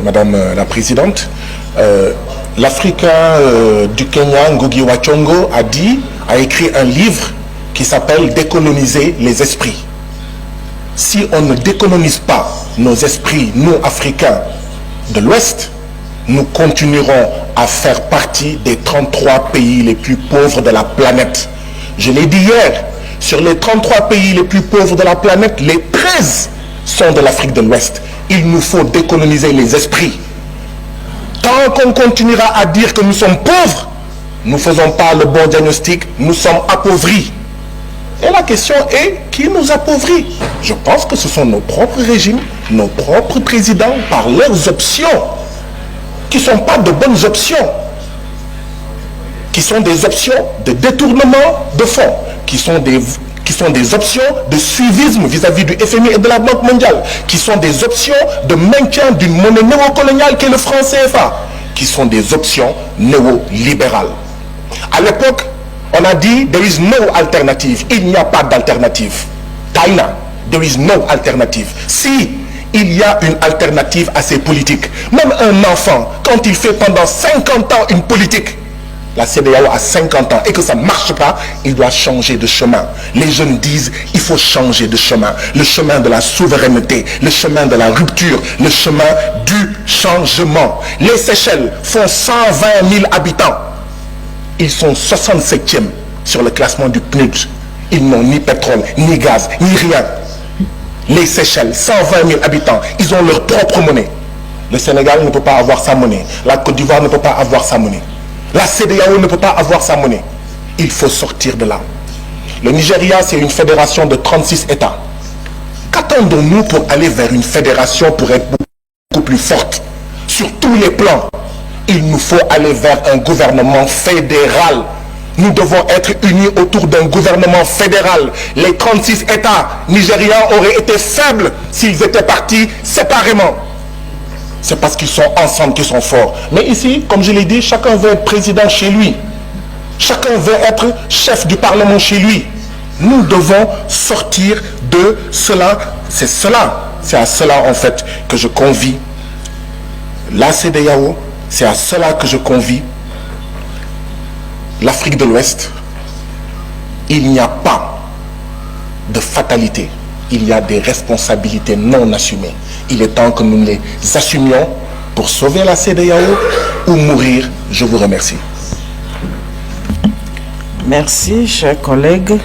Madame la Présidente. L'Africain du Kenya, Ngugi wa Thiong'o, a écrit un livre qui s'appelle « Décoloniser les esprits ». Si on ne décolonise pas nos esprits, nous, Africains de l'Ouest, nous continuerons à faire partie des 33 pays les plus pauvres de la planète. Je l'ai dit hier, sur les 33 pays les plus pauvres de la planète, les 13 sont de l'Afrique de l'Ouest. Il nous faut décoloniser les esprits. Tant qu'on continuera à dire que nous sommes pauvres, nous ne faisons pas le bon diagnostic, nous sommes appauvris. Et la question est, qui nous appauvrit? Je pense que ce sont nos propres régimes, nos propres présidents, par leurs options, qui ne sont pas de bonnes options, qui sont des options de détournement de fonds, qui sont des options de suivisme vis-à-vis du FMI et de la Banque mondiale, qui sont des options de maintien d'une monnaie néocoloniale qui est le franc CFA, qui sont des options néolibérales. À l'époque, on a dit « there is no alternative ». Il n'y a pas d'alternative. Taïna, there is no alternative. Si il y a une alternative à ces politiques, même un enfant, quand il fait pendant 50 ans une politique, la CEDEAO a 50 ans et que ça ne marche pas, il doit changer de chemin. Les jeunes disent il faut changer de chemin. Le chemin de la souveraineté, le chemin de la rupture, le chemin du changement. Les Seychelles font 120 000 habitants. Ils sont 67e sur le classement du PNUD. Ils n'ont ni pétrole, ni gaz, ni rien. Les Seychelles, 120 000 habitants, ils ont leur propre monnaie. Le Sénégal ne peut pas avoir sa monnaie. La Côte d'Ivoire ne peut pas avoir sa monnaie. La CEDEAO ne peut pas avoir sa monnaie. Il faut sortir de là. Le Nigeria, c'est une fédération de 36 États. Qu'attendons-nous pour aller vers une fédération pour être beaucoup plus forte? Sur tous les plans, il nous faut aller vers un gouvernement fédéral. Nous devons être unis autour d'un gouvernement fédéral. Les 36 États nigérians auraient été faibles s'ils étaient partis séparément. C'est parce qu'ils sont ensemble qu'ils sont forts. Mais ici, comme je l'ai dit, chacun veut être président chez lui. Chacun veut être chef du Parlement chez lui. Nous devons sortir de cela. C'est à cela en fait que je convie la CEDEAO. C'est à cela que je convie l'Afrique de l'Ouest. Il n'y a pas de fatalité. Il y a des responsabilités non assumées. Il est temps que nous les assumions pour sauver la CEDEAO ou mourir. Je vous remercie. Merci, chers collègues.